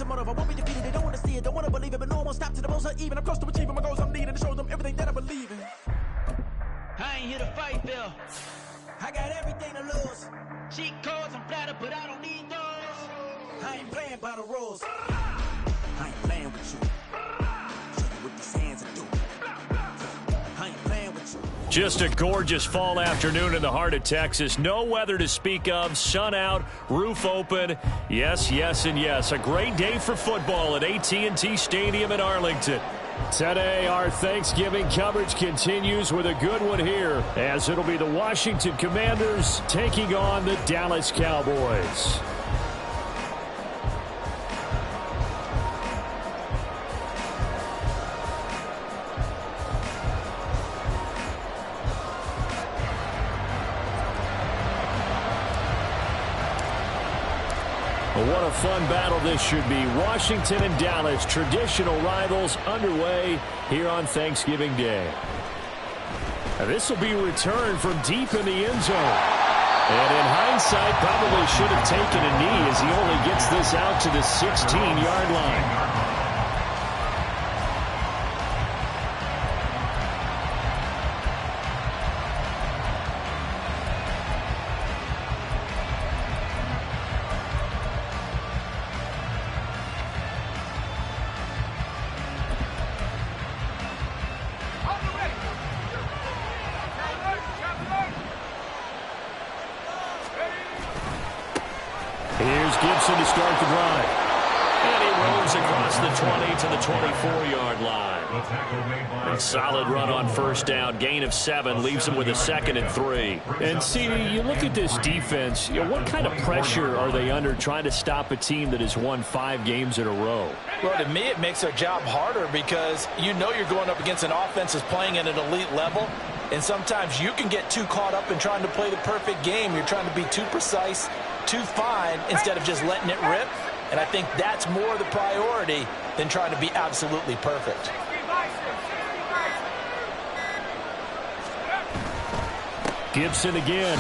motive. I won't be defeated, they don't want to see it, don't want to believe it, but no one will stop to the most even. I'm close to achieving my goals, I'm needing to show them everything that I believe in. I ain't here to fight, Bill. I got everything to lose. Cheat codes, I'm flattered, but I don't need those. I ain't playing by the rules. I ain't playing with you. Show you what these hands are doing. I ain't playing with you. Just a gorgeous fall afternoon in the heart of Texas. No weather to speak of. Sun out, roof open. Yes, yes, and yes. A great day for football at AT&T Stadium in Arlington. Today, our Thanksgiving coverage continues with a good one here, as it'll be the Washington Commanders taking on the Dallas Cowboys. What a fun battle this should be. Washington and Dallas, traditional rivals, underway here on Thanksgiving Day. And this will be returned from deep in the end zone. And in hindsight, probably should have taken a knee as he only gets this out to the 16-yard line. Here's Gibson to start the drive. And he roams across the 20 to the 24-yard line. A solid run on first down. Gain of 7 leaves him with a 2nd and 3. And see, you look at this defense, what kind of pressure are they under trying to stop a team that has won 5 games in a row? Well, to me, it makes their job harder because you know you're going up against an offense that's playing at an elite level. And sometimes you can get too caught up in trying to play the perfect game. You're trying to be too precise, too fine, instead of just letting it rip. And I think that's more the priority than trying to be absolutely perfect. Gibson again.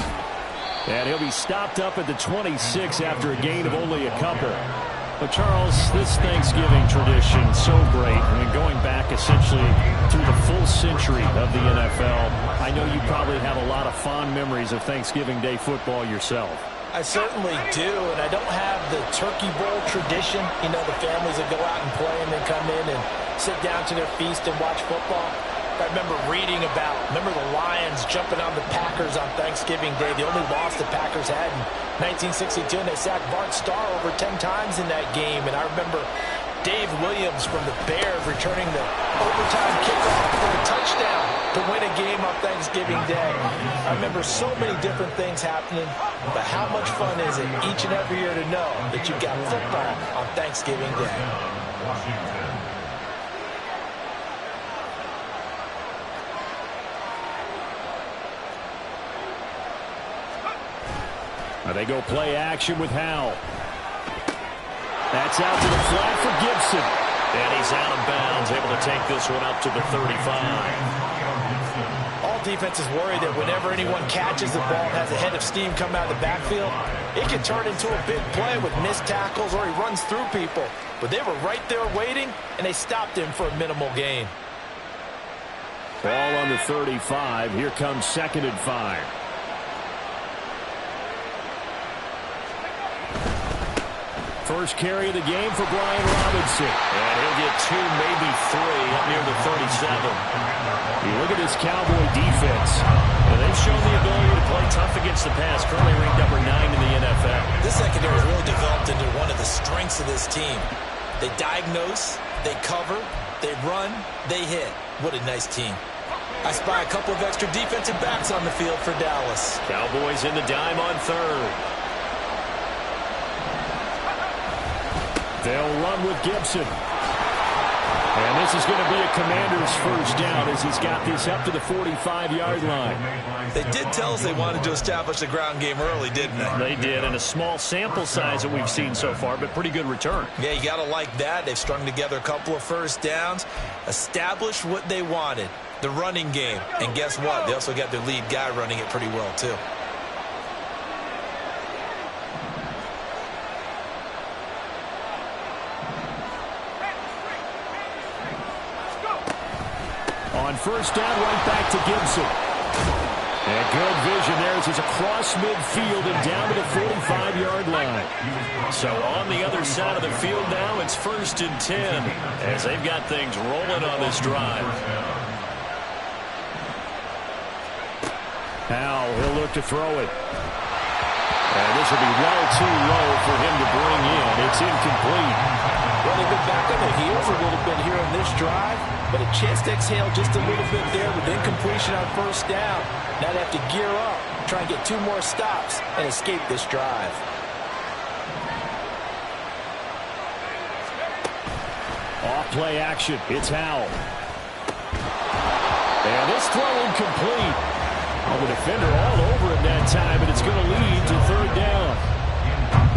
And he'll be stopped up at the 26 after a gain of only a couple. But, Charles, this Thanksgiving tradition, so great. I mean, going back essentially through the full century of the NFL, I know you probably have a lot of fond memories of Thanksgiving Day football yourself. I certainly do, and I don't have the Turkey Bowl tradition. You know, the families that go out and play and then come in and sit down to their feast and watch football. I remember reading about, the Lions jumping on the Packers on Thanksgiving Day. The only loss the Packers had in 1962, and they sacked Bart Starr over 10 times in that game. And I remember Dave Williams from the Bears returning the overtime kickoff for a touchdown to win a game on Thanksgiving Day. I remember so many different things happening, but how much fun is it each and every year to know that you've got football on Thanksgiving Day? They go play action with Howell. That's out to the flat for Gibson. And he's out of bounds, able to take this one up to the 35. All defenses worry that whenever anyone catches the ball and has a head of steam come out of the backfield, it can turn into a big play with missed tackles or he runs through people. But they were right there waiting, and they stopped him for a minimal gain. Ball on the 35. Here comes 2nd and 5. First carry of the game for Brian Robinson. And he'll get 2, maybe 3 up near the 37. You look at this Cowboy defense. And they've shown the ability to play tough against the pass. Currently ranked number 9 in the NFL. This secondary has really developed into one of the strengths of this team. They diagnose, they cover, they run, they hit. What a nice team. I spy a couple of extra defensive backs on the field for Dallas. Cowboys in the dime on 3rd. They'll run with Gibson. And this is going to be a Commander's first down as he's got this up to the 45-yard line. They did tell us they wanted to establish the ground game early, didn't they? They did, and a small sample size that we've seen so far, but pretty good return. Yeah, you got to like that. They've strung together a couple of first downs, established what they wanted, the running game. And guess what? They also got their lead guy running it pretty well, too. first down right back to Gibson. And good vision there as he's across midfield and down to the 45-yard line. So on the other side of the field now, it's 1st and 10 as they've got things rolling on this drive. Howell, he'll look to throw it. And this will be well too low for him to bring in. It's incomplete. Well, they've been back on their heels a little bit here on this drive, but a chance to exhale just a little bit there with incompletion on first down. Now they have to gear up, try and get 2 more stops, and escape this drive. Off play action. It's Howell. And this throw incomplete. Well, the defender all over him that time, and it's going to lead to 3rd down.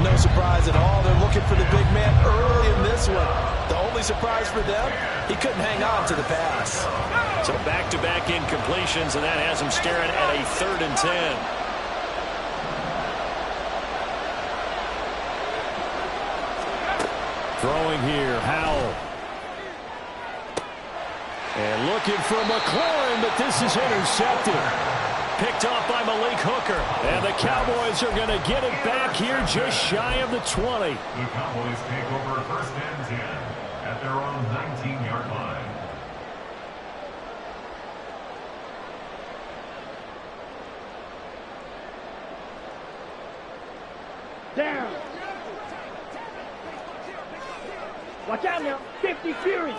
No surprise at all. They're looking for the big man early in this one. The only surprise for them, he couldn't hang on to the pass. So back-to-back incompletions, and that has him staring at a 3rd and 10. Throwing here, Howell. And looking for McLaurin, but this is intercepted. Picked off by Malik Hooker. And the Cowboys are going to get it back here just shy of the 20. The Cowboys take over 1st and 10 at their own 19-yard line. Down. Watch out now. 50 Fury.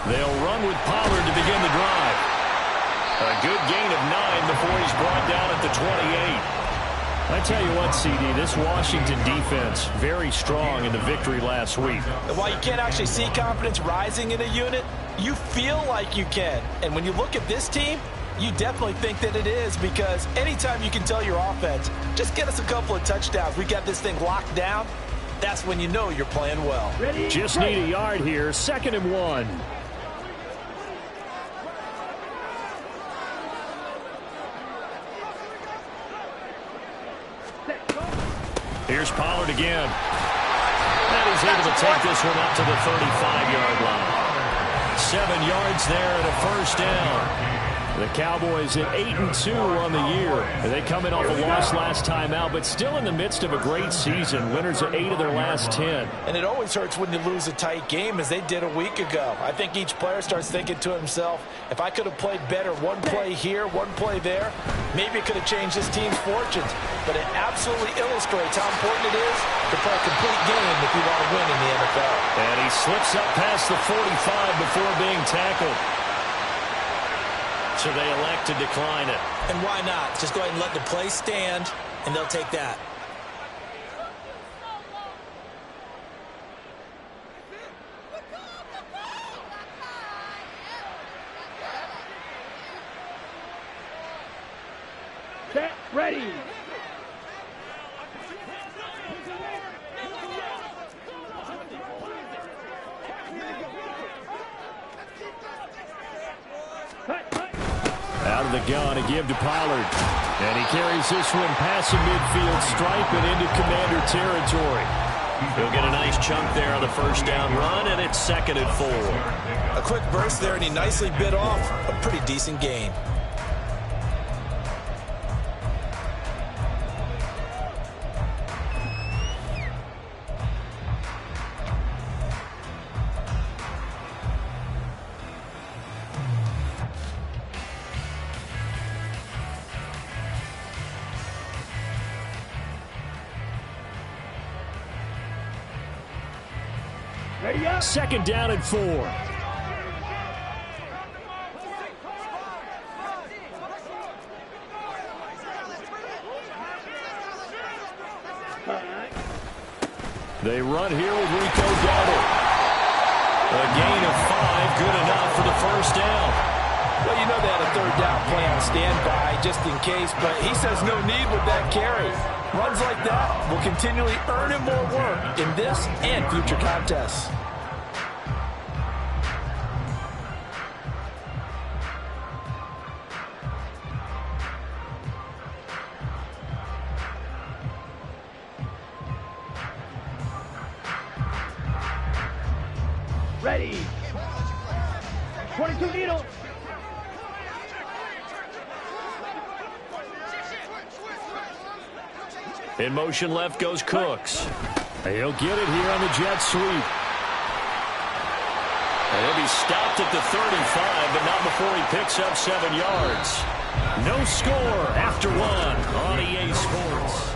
They'll run with Pollard to begin the drive. A good gain of 9 before he's brought down at the 28. I tell you what, CD, this Washington defense, very strong in the victory last week. And while you can't actually see confidence rising in a unit, you feel like you can. And when you look at this team, you definitely think that it is, because anytime you can tell your offense, just get us a couple of touchdowns, we got this thing locked down, that's when you know you're playing well. Ready? Just need a yard here, 2nd and 1. Here's Pollard again. And he's able to take this one up to the 35-yard line. 7 yards there and a 1st down. The Cowboys at 8-2 on the year. They come in off a loss last time out, but still in the midst of a great season. Winners of 8 of their last 10. And it always hurts when you lose a tight game, as they did a week ago. I think each player starts thinking to himself, if I could have played better, one play here, one play there, maybe it could have changed this team's fortunes. But it absolutely illustrates how important it is to play a complete game if you want to win in the NFL. And he slips up past the 45 before being tackled. So they elect to decline it. And why not? Just go ahead and let the play stand, and they'll take that. Set. Ready. Out of the gun, a give to Pollard. And he carries this one past the midfield stripe and into Commander territory. He'll get a nice chunk there on the 1st down run, and it's 2nd and 4. A quick burst there, and he nicely bit off a pretty decent gain. Ready up. 2nd down and 4. They run here with Rico Dowdle. A gain of 5, good enough for the 1st down. Well, you know they had a 3rd down play on standby just in case, but he says no need with that carry. Runs like that will continually earn him more work in this and future contests. Ready. 22 needles. In motion left goes Cooks. He'll get it here on the jet sweep. And he'll be stopped at the 35, but not before he picks up 7 yards. No score after 1 on EA Sports.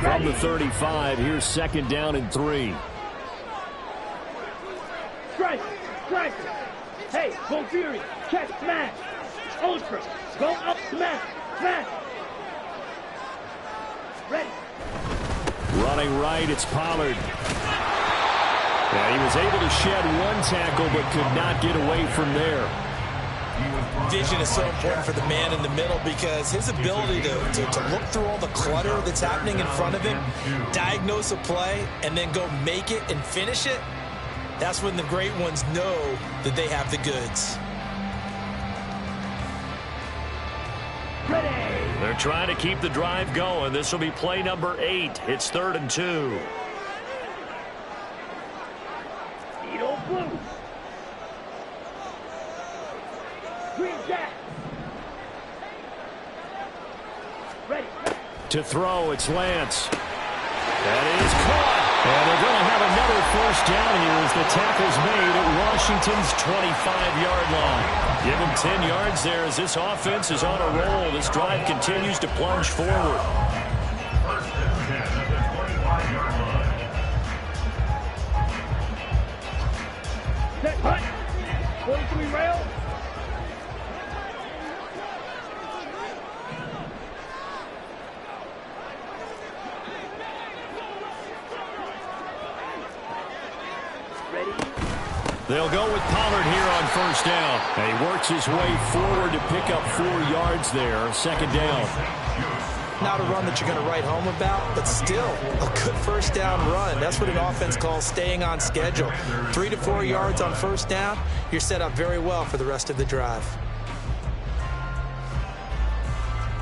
From the 35, here's 2nd down and 3. Strike. Hey, go Fury. Check, smash. Ultra. Go up, smash. Ready. Running right, it's Pollard. Yeah, he was able to shed 1 tackle, but could not get away from there. Vision is so important for the man in the middle because his ability to look through all the clutter that's happening in front of him, diagnose a play, and then go make it and finish it, that's when the great ones know that they have the goods. Ready. They're trying to keep the drive going. This will be play number 8. It's 3rd and 2. Needle blue. Green jack. Ready. To throw, it's Lance. That is caught. And they're going to have another 1st down here as the tackle's made at Washington's 25-yard line. Give him 10 yards there as this offense is on a roll. This drive continues to plunge forward. 1st and 10 at the 25-yard line. Set, hut. 43 rail. They'll go with Pollard here on 1st down. And he works his way forward to pick up 4 yards there. 2nd down. Not a run that you're going to write home about, but still a good 1st down run. That's what an offense calls staying on schedule. 3 to 4 yards on 1st down, you're set up very well for the rest of the drive.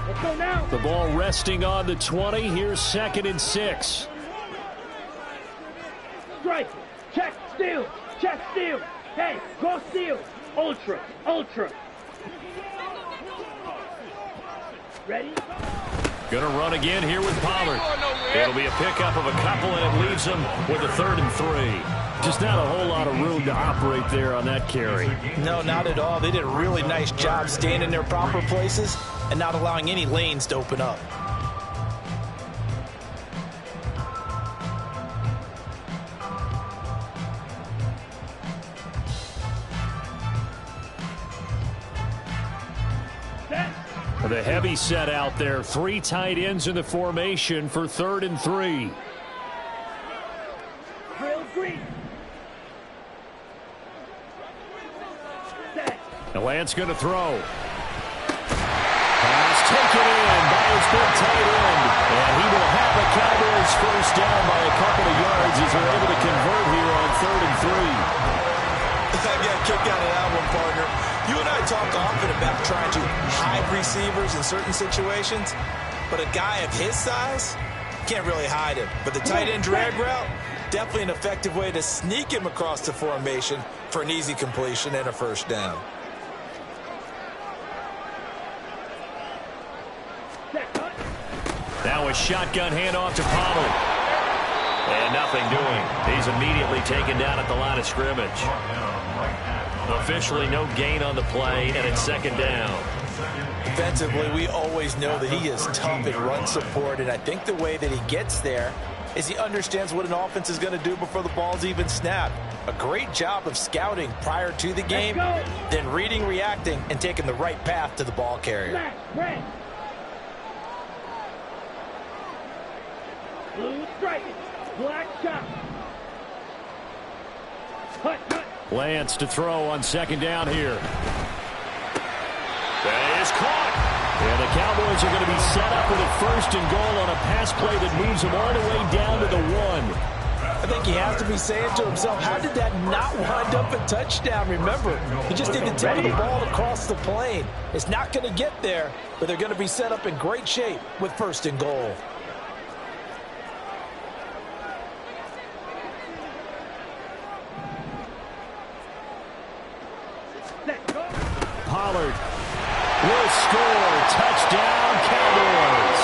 Let's go now. The ball resting on the 20. Here's 2nd and 6. Strike. Check, steal. Check, steal. Hey, go steal. Ultra. Ready? Going to run again here with Pollard. It'll be a pickup of a couple, and it leaves him with a 3rd and 3. Just not a whole lot of room to operate there on that carry. No, not at all. They did a really nice job staying in their proper places and not allowing any lanes to open up. The heavy set out there. 3 tight ends in the formation for 3rd and 3. Drill green. Set. The Lance going to throw. Pass taken in by his big tight end. And he will have the Cowboys 1st down by a couple of yards as they're able to convert here on 3rd and 3. I got a kick out of that one, partner. You and I talk often about trying to hide receivers in certain situations, but a guy of his size can't really hide him. But the tight end drag route, definitely an effective way to sneak him across the formation for an easy completion and a 1st down. Now a shotgun handoff to Pollard. And nothing doing. He's immediately taken down at the line of scrimmage. Officially no gain on the play, and it's 2nd down. Defensively, we always know that he is tough in run support, and I think the way that he gets there is he understands what an offense is going to do before the ball's even snapped. A great job of scouting prior to the game, then reading, reacting, and taking the right path to the ball carrier. Smash, red. Blue stripe. Black shot. Hut. Lance to throw on 2nd down here. That is caught. And the Cowboys are going to be set up with a 1st and goal on a pass play that moves them all the way down to the 1. I think he has to be saying to himself, how did that not wind up a touchdown? Remember, he just did the tip of the ball across the plane. It's not going to get there, but they're going to be set up in great shape with 1st and goal. Pollard will score. Touchdown, Cowboys.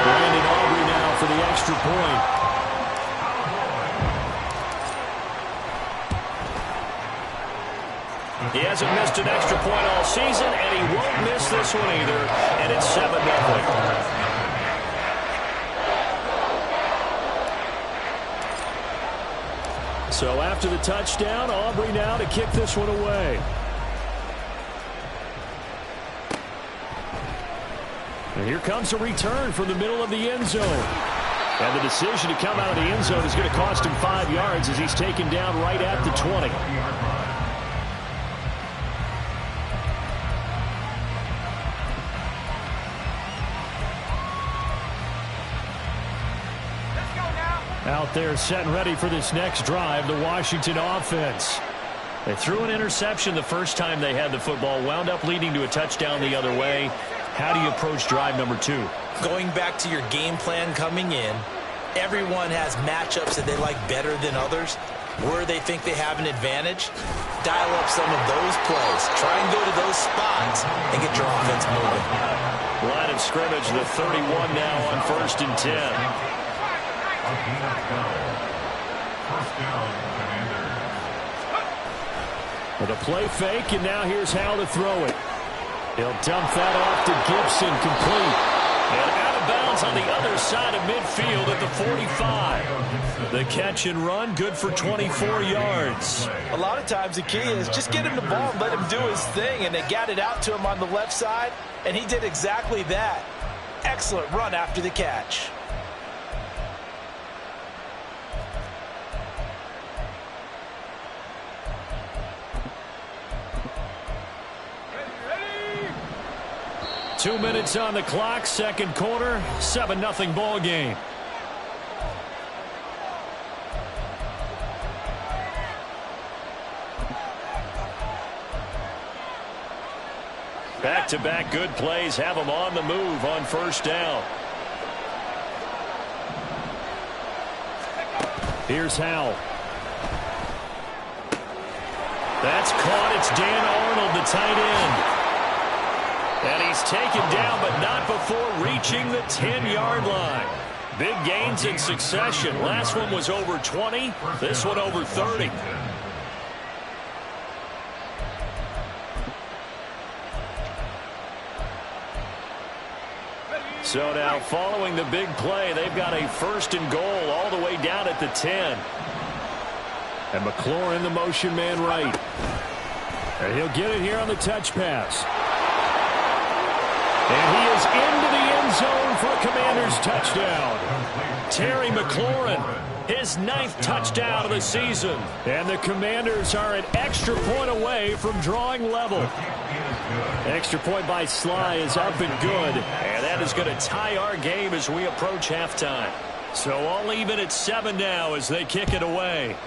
Brandon Aubrey now for the extra point. He hasn't missed an extra point all season, and he won't miss this one either, and it's 7-0. So after the touchdown, Aubrey now to kick this one away. And here comes a return from the middle of the end zone. And the decision to come out of the end zone is going to cost him 5 yards as he's taken down right at the 20. Out there set and ready for this next drive, the Washington offense. They threw an interception the first time they had the football, wound up leading to a touchdown the other way. How do you approach drive number 2? Going back to your game plan coming in, everyone has matchups that they like better than others. Where they think they have an advantage, dial up some of those plays. Try and go to those spots and get your offense moving. Line of scrimmage, the 31 now on 1st and 10. First down, Commanders. With a play fake, and now here's Howell to throw it. He'll dump that off to Gibson, complete. And out of bounds on the other side of midfield at the 45. The catch and run, good for 24 yards. A lot of times the key is just get him the ball and let him do his thing, and they got it out to him on the left side, and he did exactly that. Excellent run after the catch. Ready? 2 minutes on the clock, second quarter, 7-0 ball game. Back-to-back good plays have them on the move on first down. Here's Howell. That's caught. It's Dan Arnold, the tight end. And he's taken down, but not before reaching the 10-yard line. Big gains in succession. Last one was over 20. This one over 30. So now following the big play, they've got a first and goal all the way down at the 10. And McLaurin, the motion man right. And he'll get it here on the touch pass. And he is into the end zone for a Commanders touchdown. Terry McLaurin, his 9th touchdown of the season. And the Commanders are an extra point away from drawing level. Extra point by Sly is up and good. And that is going to tie our game as we approach halftime. So all even at 7 now as they kick it away.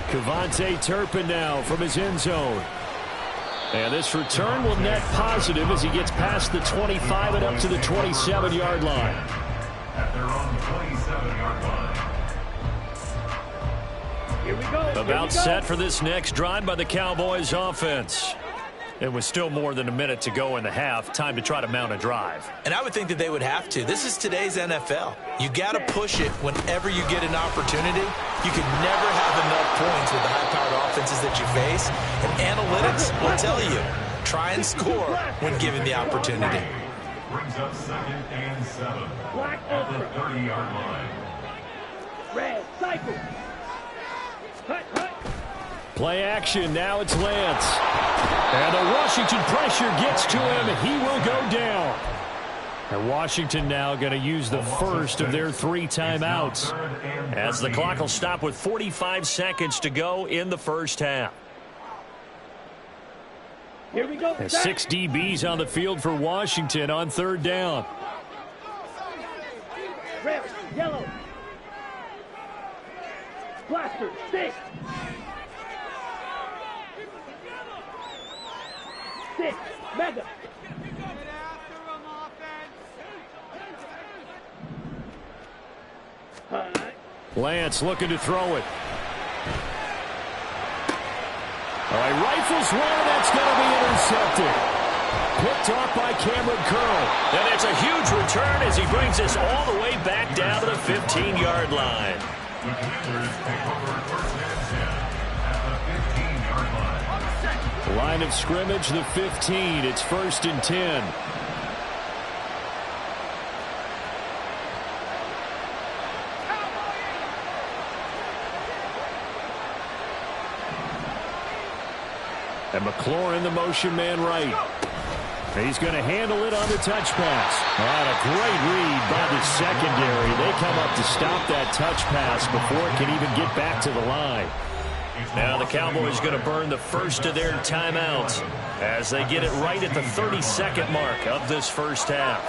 Kevontae Turpin now from his end zone. And this return will net positive as he gets past the 25 and up to the 27-yard line. At their own 27-yard line. Here we go. About set for this next drive by the Cowboys offense. It was still more than a minute to go in the half. Time to try to mount a drive. And I would think that they would have to. This is today's NFL. You got to push it whenever you get an opportunity. You can never have enough points with the high-powered offenses that you face. And analytics will tell you, try and score when given the opportunity. Brings up 2nd and 7 Black at the Ultra. 30-yard line. Red, cycle. Hut, hut. Play action. Now it's Lance. And the Washington pressure gets to him. He will go down. And Washington now going to use the first of their 3 timeouts. As the clock will stop with 45 seconds to go in the first half. Here we go. And 6 DBs on the field for Washington on 3rd down. Red, yellow. Blaster, stick. Stick, mega. Lance looking to throw it. All right, rifles one, that's going to be intercepted. Picked off by Cameron Curl. And it's a huge return as he brings us all the way back down to the 15-yard line. The Commanders take over first and 10 at the 15-yard line. Line of scrimmage, the 15. It's 1st and 10. And McLaurin, the motion man right. He's going to handle it on the touch pass. And a great read by the secondary. They come up to stop that touch pass before it can even get back to the line. Now the Cowboys going to burn the first of their timeouts as they get it right at the 32nd mark of this first half.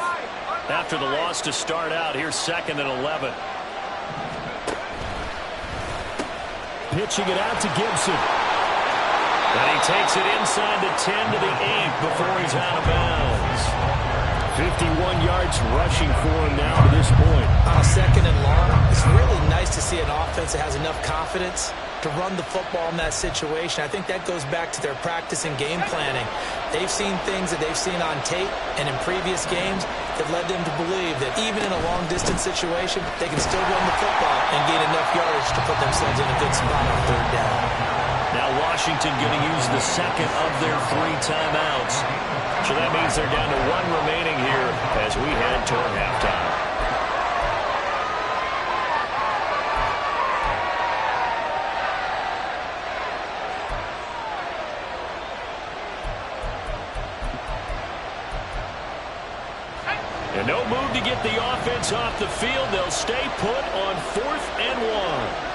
After the loss to start out, here's 2nd and 11. Pitching it out to Gibson. And he takes it inside the 10 to the 8 before he's out of bounds. 51 yards rushing for him now to this point. On a 2nd and long, it's really nice to see an offense that has enough confidence to run the football in that situation. I think that goes back to their practice and game planning. They've seen things that they've seen on tape and in previous games that led them to believe that even in a long-distance situation, they can still run the football and gain enough yardage to put themselves in a good spot on 3rd down. Now Washington going to use the 2nd of their 3 timeouts. So that means they're down to 1 remaining here as we head toward halftime. And no move to get the offense off the field. They'll stay put on 4th and 1.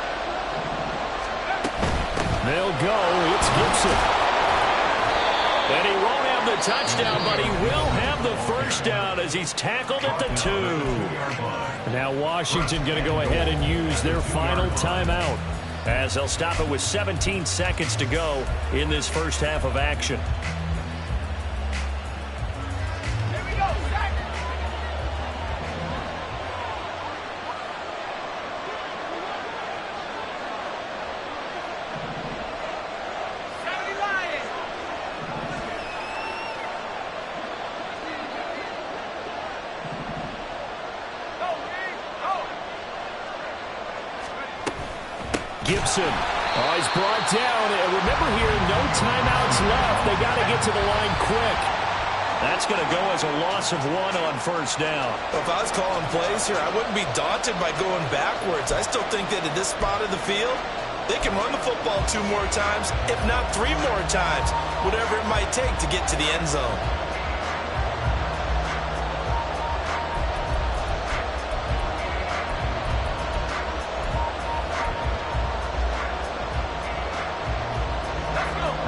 They'll go. It's Gibson. And he won't have the touchdown, but he will have the first down as he's tackled at the 2. Now Washington going to go ahead and use their final timeout as they'll stop it with 17 seconds to go in this first half of action. Gibson. Oh, he's brought down. And remember here, no timeouts left. They got to get to the line quick. That's going to go as a loss of 1 on 1st down. Well, if I was calling plays here, I wouldn't be daunted by going backwards. I still think that at this spot of the field, they can run the football 2 more times, if not 3 more times, whatever it might take to get to the end zone.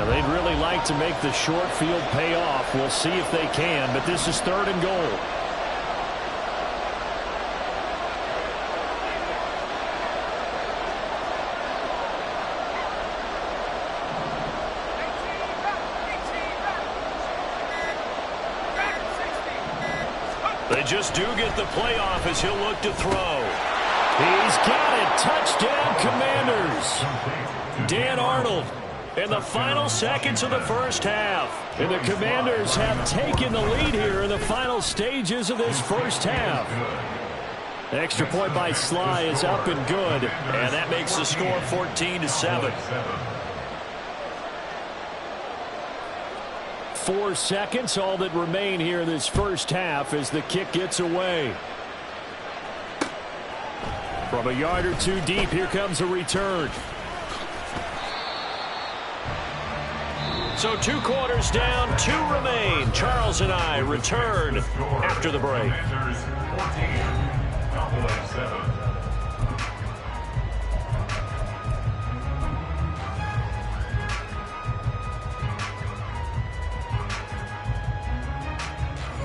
They'd really like to make the short field pay off. We'll see if they can, but this is 3rd and goal. They just do get the playoff as he'll look to throw. He's got it. Touchdown, Commanders. Dan Arnold. In the final seconds of the first half. And the Commanders have taken the lead here in the final stages of this first half. The extra point by Sly is up and good. And that makes the score 14-7. 4 seconds, all that remain here in this first half as the kick gets away. From a yard or 2 deep, here comes a return. So 2 quarters down, 2 remain. Charles and I return after the break. Commanders 14, Cowboys 7.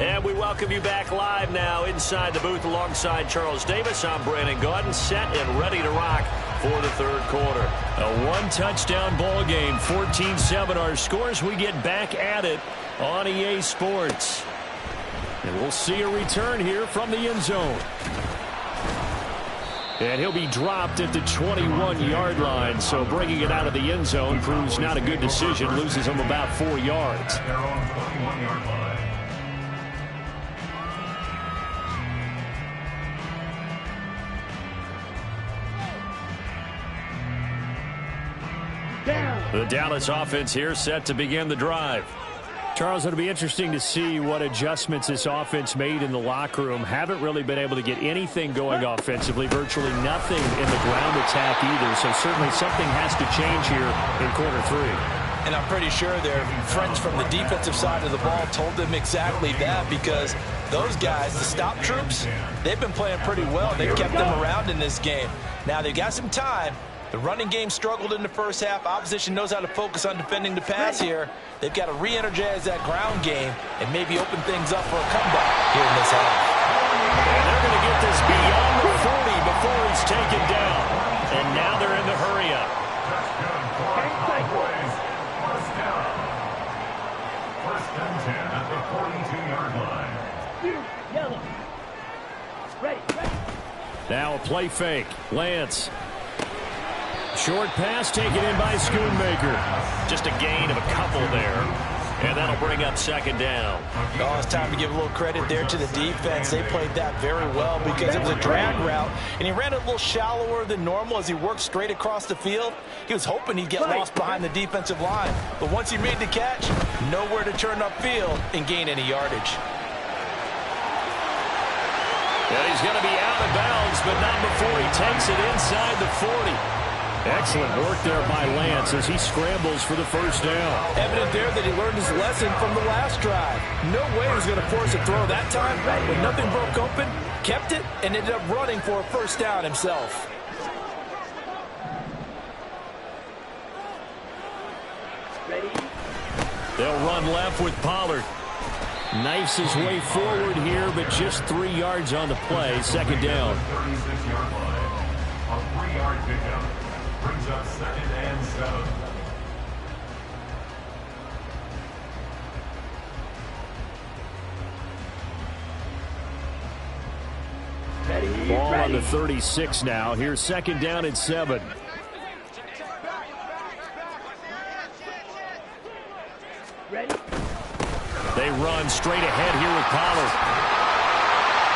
And we welcome welcome you back live now inside the booth alongside Charles Davis. I'm Brandon Gaudin, set and ready to rock for the third quarter. A one-touchdown ball game, 14-7 our scores. We get back at it on EA Sports. And we'll see a return here from the end zone. And he'll be dropped at the 21-yard line, so bringing it out of the end zone proves not a good decision. Loses him about 4 yards. Their own 21-yard line. Down. The Dallas offense here set to begin the drive. Charles, it'll be interesting to see what adjustments this offense made in the locker room. Haven't really been able to get anything going offensively, virtually nothing in the ground attack either. So certainly something has to change here in quarter three. And I'm pretty sure their friends from the defensive side of the ball told them exactly that, because those guys, the stop troops, they've been playing pretty well. They've kept them around in this game. Now they've got some time. The running game struggled in the first half. Opposition knows how to focus on defending the pass here. They've got to re-energize that ground game and maybe open things up for a comeback here in this half. And they're going to get this beyond the 40 before he's taken down. And now they're in the hurry up. First down. First and 10 at the 42-yard line. Yellow. Ready. Now a play fake. Lance. Short pass taken in by Schoonmaker. Just a gain of a couple there. And that'll bring up second down. Oh, it's time to give a little credit there to the defense. They played that very well because it was a drag route, and he ran it a little shallower than normal as he worked straight across the field. He was hoping he'd get lost behind the defensive line. But once he made the catch, nowhere to turn upfield and gain any yardage. And he's going to be out of bounds, but not before he takes it inside the 40. Excellent work there by Lance as he scrambles for the first down. Evident there that he learned his lesson from the last drive. No way he was going to force a throw that time. When nothing broke open, kept it, and ended up running for a first down himself. Ready. They'll run left with Pollard. Knifes his way forward here, but just 3 yards on the play. Second down. 36-yard line. A 3-yard pickup. Brings up second and 7. Ball on the 36 now. Here's second down and 7. Ready. They run straight ahead here with Pollard.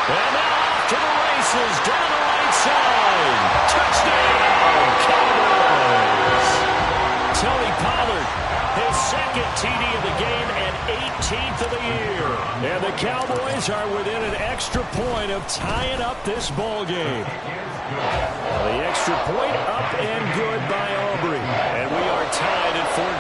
And now off to the races down the right side. Touchdown, Cowboys. Tony Pollard, his second TD of the game and 18th of the year. And the Cowboys are within an extra point of tying up this ball game. The extra point up and good by Aubrey. And we are tied at 14.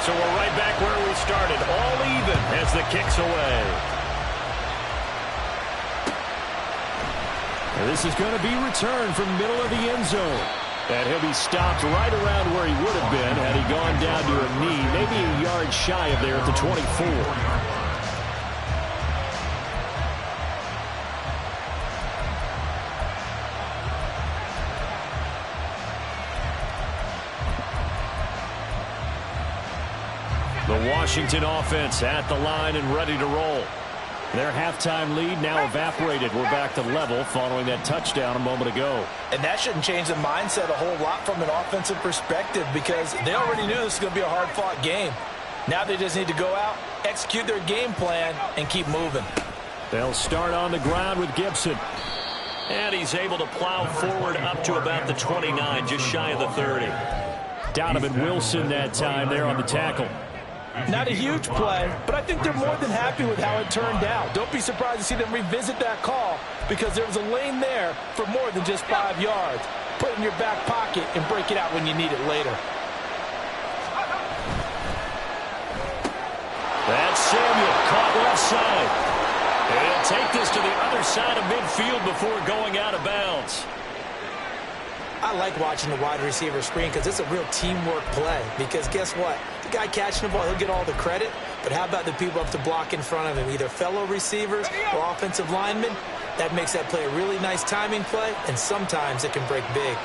So we're right back where we started, all even as the kick's away. And this is going to be returned from middle of the end zone. And he'll be stopped right around where he would have been had he gone down to a knee, maybe a yard shy of there at the 24. The Washington offense at the line and ready to roll. Their halftime lead now evaporated. We're back to level following that touchdown a moment ago. And that shouldn't change the mindset a whole lot from an offensive perspective, because they already knew this was going to be a hard-fought game. Now they just need to go out, execute their game plan, and keep moving. They'll start on the ground with Gibson. And he's able to plow forward up to about the 29, just shy of the 30. Donovan Wilson that time there on the tackle. Not a huge play, but I think they're more than happy with how it turned out. Don't be surprised to see them revisit that call, because there was a lane there for more than just 5 yards. Put it in your back pocket and break it out when you need it later. That's Samuel caught left side. And he'll take this to the other side of midfield before going out of bounds. I like watching the wide receiver screen because it's a real teamwork play. Because guess what? The guy catching the ball, he'll get all the credit. But how about the people up to block in front of him, either fellow receivers or offensive linemen? That makes that play a really nice timing play, and sometimes it can break big.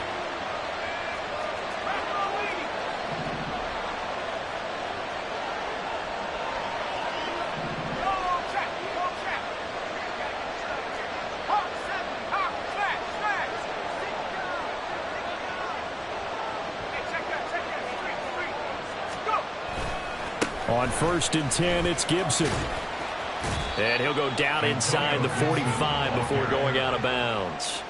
On 1st and 10, it's Gibson. And he'll go down inside the 45 before going out of bounds.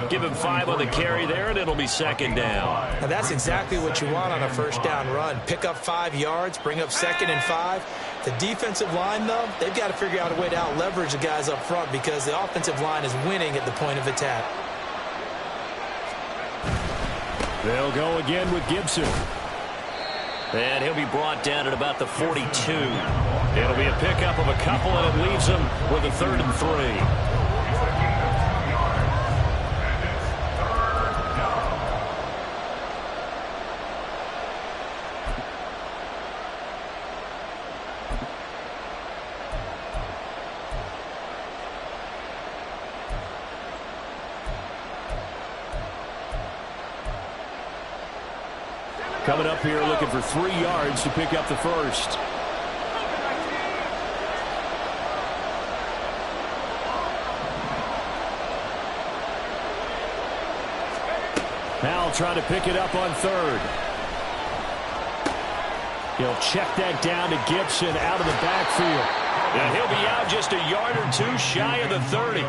Give him 5 on the carry there, and it'll be 2nd down. Now that's exactly what you want on a 1st down run. Pick up 5 yards, bring up 2nd and 5. The defensive line, though, they've got to figure out a way to out-leverage the guys up front because the offensive line is winning at the point of attack. They'll go again with Gibson. And he'll be brought down at about the 42. It'll be a pickup of a couple, and it leaves him with a 3rd and 3. Coming up here looking for 3 yards to pick up the 1st. Now trying to pick it up on 3rd. He'll check that down to Gibson out of the backfield. And he'll be out just a yard or 2 shy of the 30.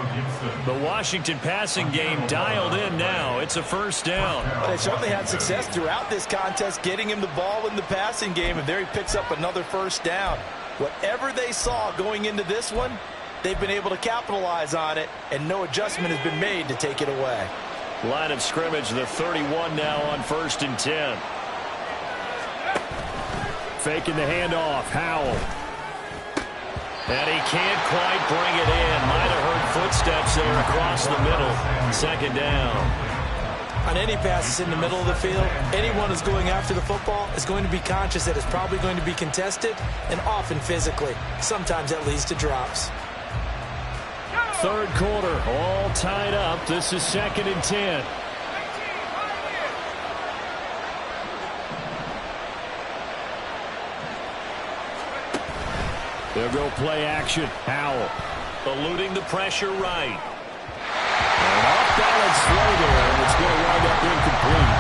The Washington passing game dialed in now. It's a 1st down. But they certainly had success throughout this contest getting him the ball in the passing game, and there he picks up another 1st down. Whatever they saw going into this one, they've been able to capitalize on it, and no adjustment has been made to take it away. Line of scrimmage, the 31 now on 1st and 10. Faking the handoff, Howell. And he can't quite bring it in. Might have heard footsteps there across the middle. 2nd down. On any passes in the middle of the field, anyone who's going after the football is going to be conscious that it's probably going to be contested, and often physically. Sometimes that leads to drops. 3rd quarter, all tied up. This is 2nd and 10. They'll go play action. Howell eluding the pressure right. An off-balance throw there, and it's going to wind up incomplete.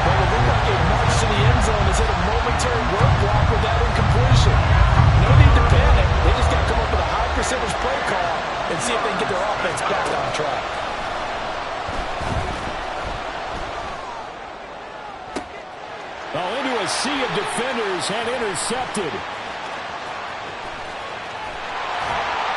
Well, it looked like a march to the end zone is hit a momentary roadblock with that incompletion. No need to panic. They just got to come up with a high-percentage play call and see if they can get their offense back on track. Oh, into a sea of defenders and intercepted.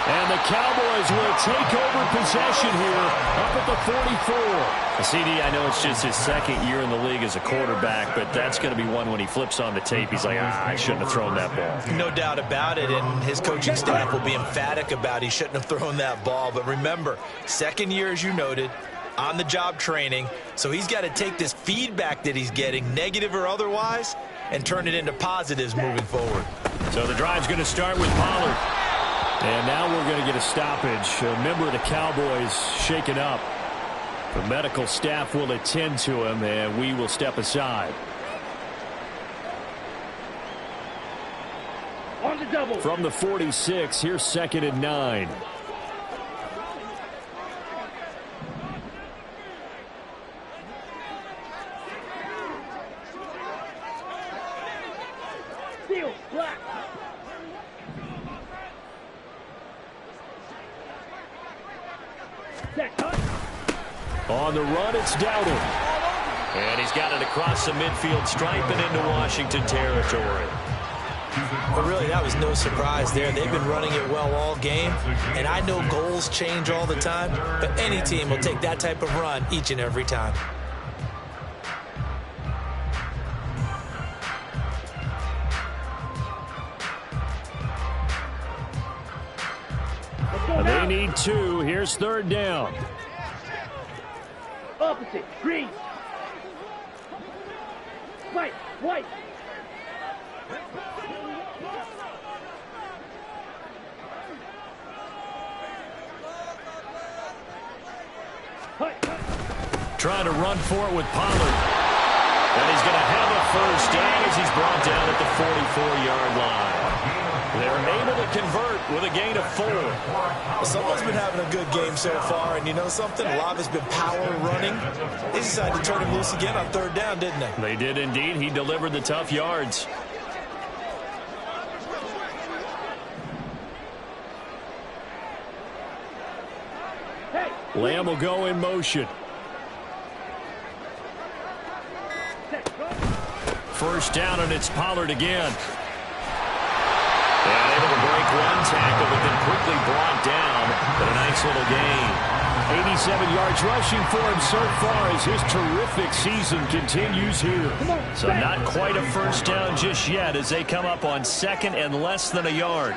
And the Cowboys will take over possession here up at the 44. CD, I know it's just his 2nd year in the league as a quarterback, but that's going to be one when he flips on the tape. He's like, I shouldn't have thrown that ball. No doubt about it, and his coaching staff will be emphatic about he shouldn't have thrown that ball. But remember, 2nd year, as you noted, on-the-job training, so he's got to take this feedback that he's getting, negative or otherwise, and turn it into positives moving forward. So the drive's going to start with Pollard. And now we're going to get a stoppage. A member of the Cowboys shaken up. The medical staff will attend to him, and we will step aside. On the double. From the 46, here's 2nd and 9. Steal, black. On the run, it's Dowdle. And he's got it across the midfield stripe and into Washington territory. But really, that was no surprise there. They've been running it well all game, and I know goals change all the time, but any team will take that type of run each and every time. They need 2. Here's 3rd down. opposite. Green. White. White. Trying to run for it with Pollard. And he's going to have a first down as he's brought down at the 44-yard line. They're able to convert with a gain of 4. Well, someone's been having a good game so far, and you know something? A lot of it's been power running. They decided to turn him loose again on 3rd down, didn't they? They did indeed. He delivered the tough yards. Lamb will go in motion. First down, and it's Pollard again. And able to break one tackle, but then quickly brought down. But a nice little gain. 87 yards rushing for him so far as his terrific season continues here. So not quite a first down just yet as they come up on 2nd and less than a yard.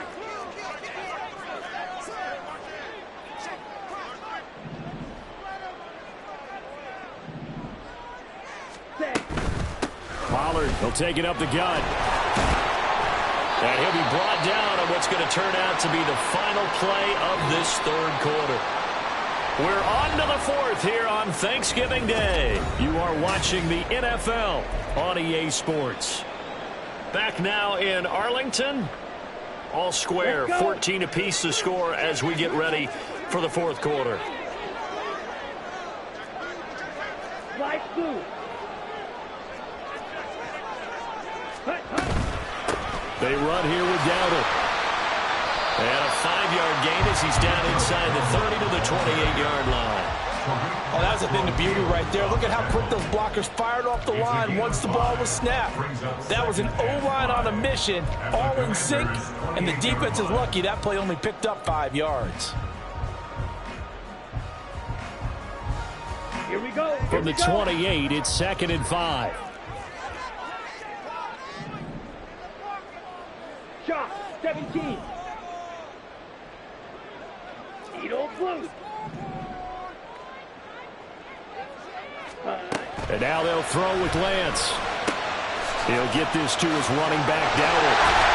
Pollard, he'll take it up the gut. And he'll be brought down on what's going to turn out to be the final play of this 3rd quarter. We're on to the 4th here on Thanksgiving Day. You are watching the NFL on EA Sports. Back now in Arlington. All square, 14 apiece to score as we get ready for the 4th quarter. Light blue. They run here with Dowdle. And a 5-yard gain as he's down inside the 30 to the 28-yard line. Oh, that was a thing of beauty right there. Look at how quick those blockers fired off the line once the ball was snapped. That was an O-line on a mission, all in sync, and the defense is lucky that play only picked up 5 yards. Here we go. From the 28, it's 2nd and 5. Shot, 17. Edo blue. And now they'll throw with Lance. He'll get this to his running back, Dowdle.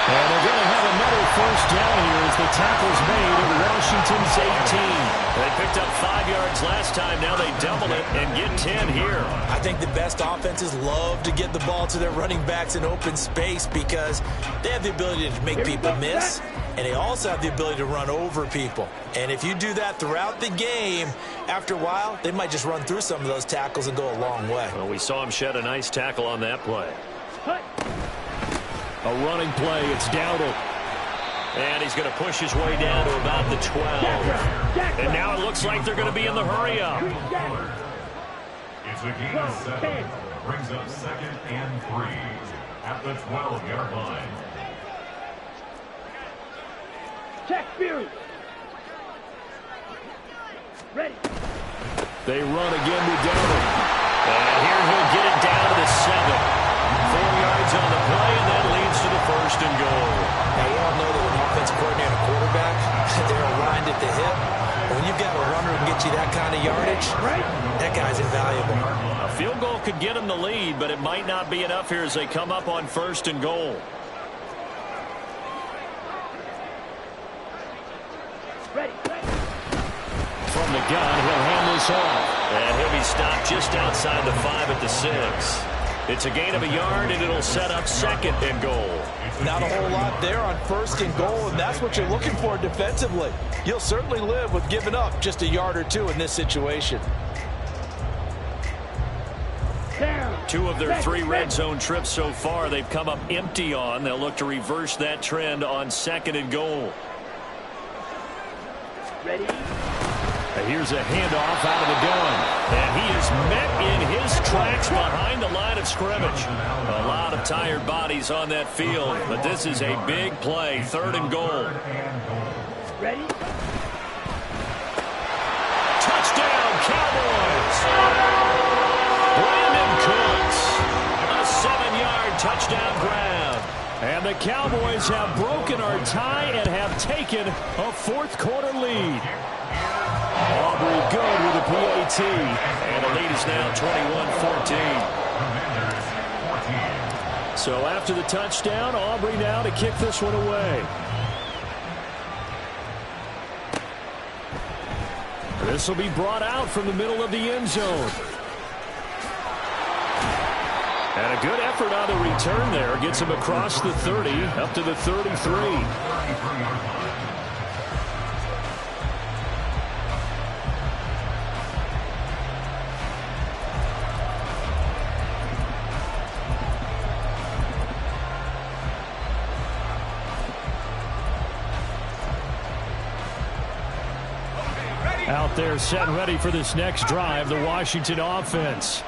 And they're going to have another first down here as the tackle's made at Washington's 18. They picked up 5 yards last time. Now they double it and get 10 here. I think the best offenses love to get the ball to their running backs in open space because they have the ability to make people miss, and they also have the ability to run over people. And if you do that throughout the game, after a while, they might just run through some of those tackles and go a long way. Well, we saw him shed a nice tackle on that play. A running play, it's Dowdle. And he's going to push his way down to about the 12. And now it looks like they're going to be in the hurry-up. It's a gain of 7. Brings up 2nd and 3 at the 12-yard line. Check Fury. Ready. They run again with Dowdle. And here he'll get it down to the 7. 4 yards on the play, and that leads to the 1st and goal. Now, we all know that when offensive coordinator and quarterback, they're aligned at the hip. But when you've got a runner who can get you that kind of yardage, that guy's invaluable. A field goal could get him the lead, but it might not be enough here as they come up on 1st and goal. Ready. From the gun, he'll hand this off. And he'll be stopped just outside the 5 at the 6. It's a gain of a yard, and it'll set up 2nd and goal. Not a whole lot there on 1st and goal, and that's what you're looking for defensively. You'll certainly live with giving up just a yard or 2 in this situation. 2 of their 3 red zone trips so far they've come up empty on. They'll look to reverse that trend on 2nd and goal. Ready. Here's a handoff out of the gun. And he is met in his tracks behind the line of scrimmage. A lot of tired bodies on that field, but this is a big play. 3rd and goal. Ready. Touchdown, Cowboys. Brandon Cooks. A 7-yard touchdown grab. And the Cowboys have broken our tie and have taken a 4th quarter lead. On Aubrey good with a PAT. And the lead is now 21-14. So after the touchdown, Aubrey now to kick this one away. This will be brought out from the middle of the end zone. And a good effort on the return there. Gets him across the 30, up to the 33. Out there set and ready for this next drive, the Washington offense.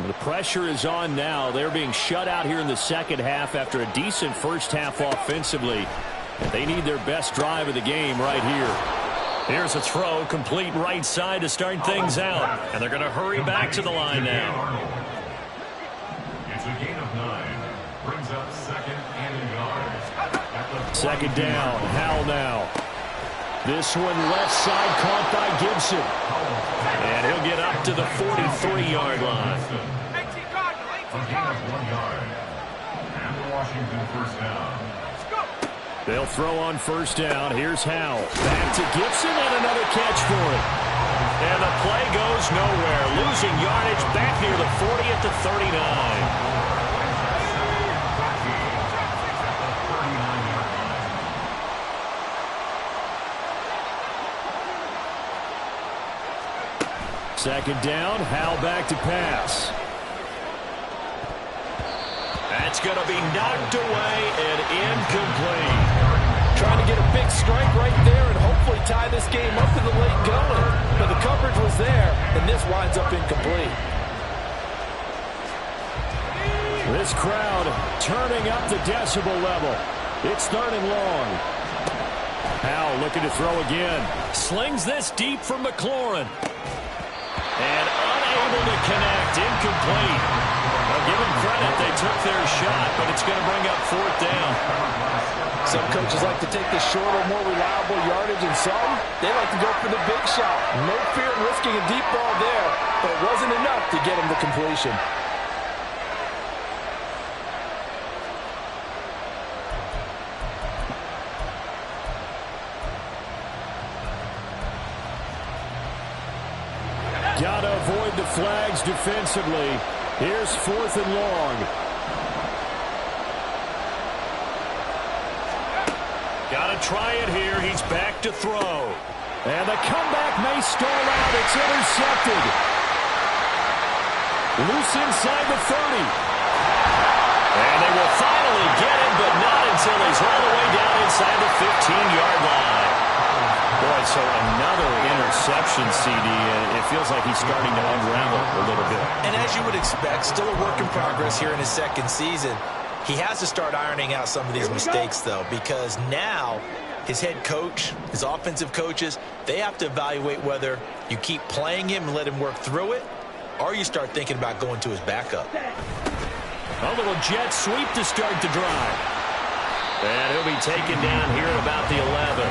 The pressure is on now. They're being shut out here in the second half after a decent first half offensively. They need their best drive of the game right here. Here's a throw, complete right side to start things out. And they're going to hurry back to the line now. It's a gain of 9. Brings up second and a yard. Second down, Howell now. This one left side caught by Gibson. And he'll get up to the 43-yard line. A gain of 1 yard. And the Washington first down. They'll throw on first down. Here's Howell. Back to Gibson and another catch for it. And the play goes nowhere. Losing yardage back near the 40 at the 39. Second down, Howell back to pass. That's going to be knocked away and incomplete. Trying to get a big strike right there and hopefully tie this game up in the late going. But the coverage was there, and this winds up incomplete. This crowd turning up the decibel level. It's third and long. Howell looking to throw again. Slings this deep for McLaurin. And unable to connect, incomplete. Well, give them credit, they took their shot, but it's going to bring up fourth down. Some coaches like to take the shorter, more reliable yardage, and some, they like to go for the big shot. No fear in risking a deep ball there, but it wasn't enough to get him the completion. Got to avoid the flags defensively. Here's fourth and long. Got to try it here. He's back to throw. And the comeback may stall out. It's intercepted. Loose inside the 30. And they will finally get him, but not until he's all the way down inside the 15-yard line. Boy, so another interception, CD. It feels like he's starting to unravel a little bit. And as you would expect, still a work in progress here in his second season. He has to start ironing out some of these mistakes, though, because now his head coach, his offensive coaches, they have to evaluate whether you keep playing him and let him work through it, or you start thinking about going to his backup. A little jet sweep to start the drive. And he'll be taken down here at about the 11.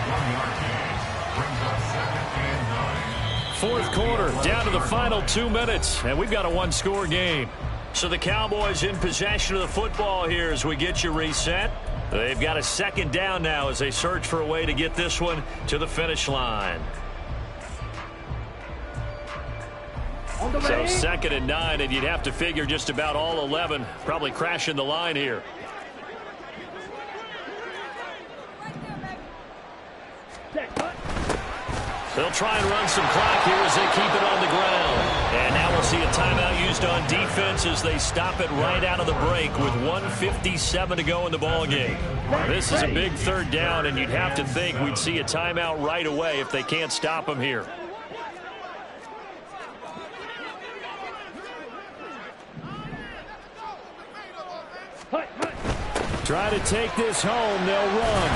1 yard gain. Brings up second and 9. Fourth quarter, down to the final 2 minutes, and we've got a one-score game. So the Cowboys in possession of the football here as we get you reset. They've got a second down now as they search for a way to get this one to the finish line. So second and 9, and you'd have to figure just about all 11 probably crashing the line here. They'll try and run some clock here as they keep it on the ground. And now we'll see a timeout used on defense as they stop it right out of the break with 1:57 to go in the ballgame. This is a big third down, and you'd have to think we'd see a timeout right away if they can't stop them here. Try to take this home, they'll run.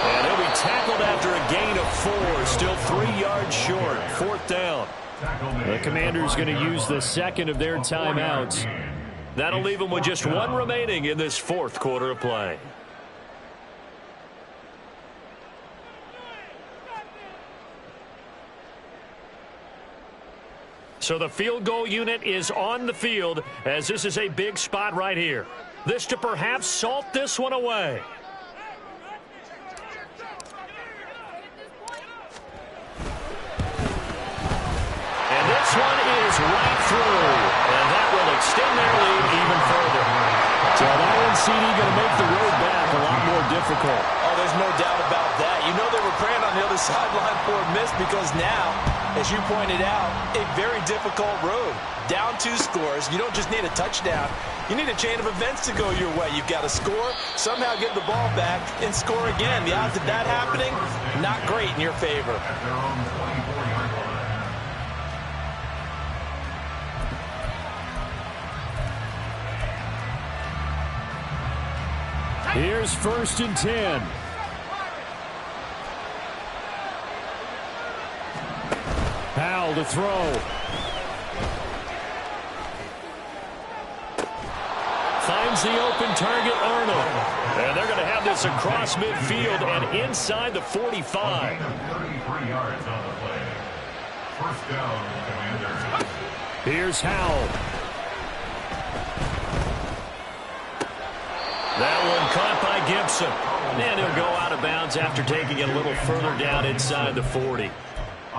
And he'll be tackled after a gain of 4, still 3 yards short, fourth down. The Commanders going to use the second of their timeouts. That'll leave them with just one remaining in this fourth quarter of play. So the field goal unit is on the field as this is a big spot right here. This to perhaps salt this one away. And this one is right through. And that will extend their lead even further. So that one, CD, going to make the road back a lot more difficult. Oh, there's no doubt about that. You know they were praying on the other sideline for a miss because now, as you pointed out, a very difficult road. Down 2 scores. You don't just need a touchdown. You need a chain of events to go your way. You've got to score, somehow get the ball back, and score again. The odds of that happening, not great in your favor. At their own 24-yard line. Here's 1st and 10. Powell to throw. Finds the open target, Arnold. And they're going to have this across midfield and inside the 45. 33 yards on the play. First down, Commanders. Here's Howell. That one caught by Gibson. And he'll go out of bounds after taking it a little further down inside the 40.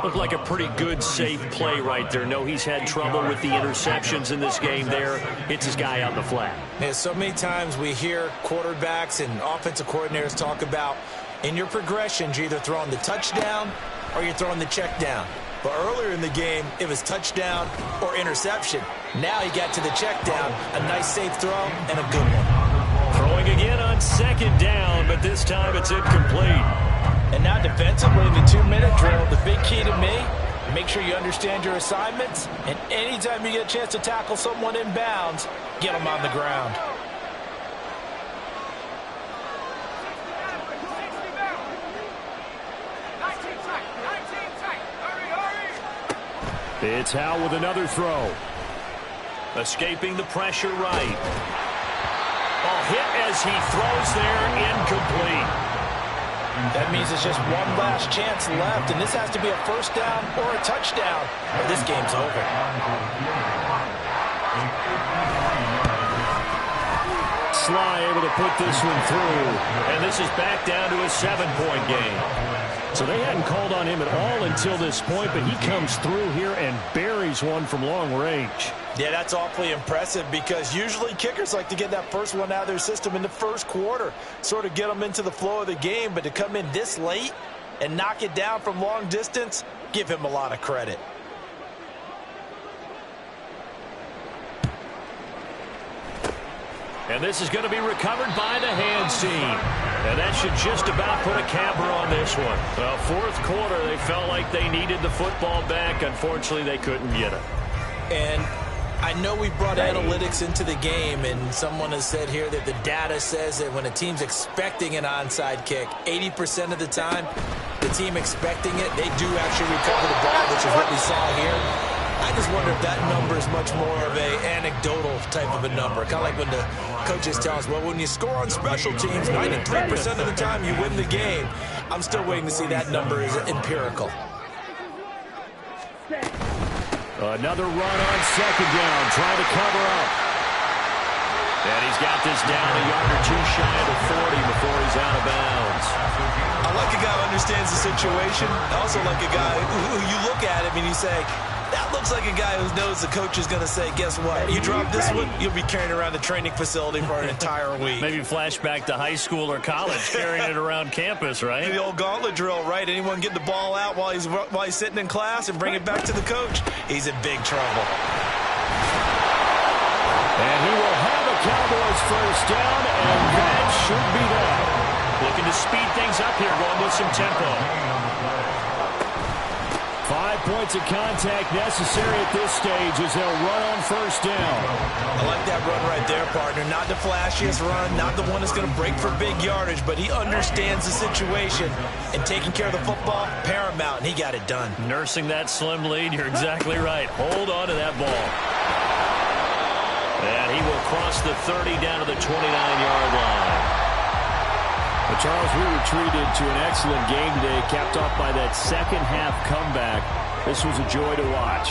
Looked like a pretty good, safe play right there. No, he's had trouble with the interceptions in this game there. Hits his guy out in the flat. Yeah, so many times we hear quarterbacks and offensive coordinators talk about in your progressions, you're either throwing the touchdown or you're throwing the check down. But earlier in the game, it was touchdown or interception. Now he got to the check down, a nice safe throw, and a good one. Throwing again on 2nd down, but this time it's incomplete. And now defensively in the 2-minute drill, the big key to me, make sure you understand your assignments, and anytime you get a chance to tackle someone in bounds, get them on the ground. It's Howell with another throw. Escaping the pressure right. Oh, hit as he throws there, incomplete. That means it's just one last chance left, and this has to be a first down or a touchdown, or this game's over. Sly able to put this one through. And this is back down to a 7-point game. So they hadn't called on him at all until this point, but he comes through here and buries one from long range. Yeah, that's awfully impressive because usually kickers like to get that first one out of their system in the first quarter, sort of get them into the flow of the game, but to come in this late and knock it down from long distance, give him a lot of credit. And this is going to be recovered by the hands team. And that should just about put a capper on this one. Well, 4th quarter, they felt like they needed the football back. Unfortunately, they couldn't get it. And I know we brought analytics into the game, and someone has said here that the data says that when a team's expecting an onside kick, 80% of the time, the team expecting it, they do actually recover the ball, which is what we saw here. I just wonder if that number is much more of a anecdotal type of a number. Kind of like when the coaches tell us, well, when you score on special teams, 93% of the time you win the game. I'm still waiting to see that number is empirical. Another run on 2nd down, trying to cover up. And he's got this down a yard or two shy of the 40 before he's out of bounds. I like a guy who understands the situation. I also like a guy who you look at him and you say, that looks like a guy who knows the coach is going to say, guess what? You drop this one, you'll be carrying around the training facility for an entire week. Maybe flashback to high school or college, carrying it around campus, right? The old gauntlet drill, right? Anyone get the ball out while he's sitting in class and bring it back to the coach? He's in big trouble. And he will have a Cowboys first down, and that should be that. Looking to speed things up here, going with some tempo. 5 points of contact necessary at this stage as they'll run on first down. I like that run right there, partner. Not the flashiest run, not the one that's going to break for big yardage, but he understands the situation, and taking care of the football, paramount, and he got it done. Nursing that slim lead, you're exactly right. Hold on to that ball. And he will cross the 30 down to the 29-yard line. But Charles, we were treated to an excellent game today, capped off by that second half comeback. This was a joy to watch.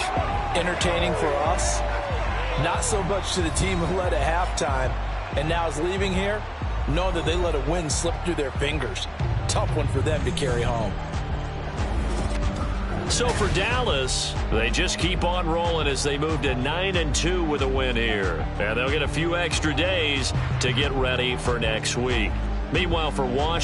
Entertaining for us, not so much to the team who led at halftime and now is leaving here, knowing that they let a win slip through their fingers. Tough one for them to carry home. So for Dallas, they just keep on rolling as they move to 9-2 with a win here. And they'll get a few extra days to get ready for next week. Meanwhile, for Washington,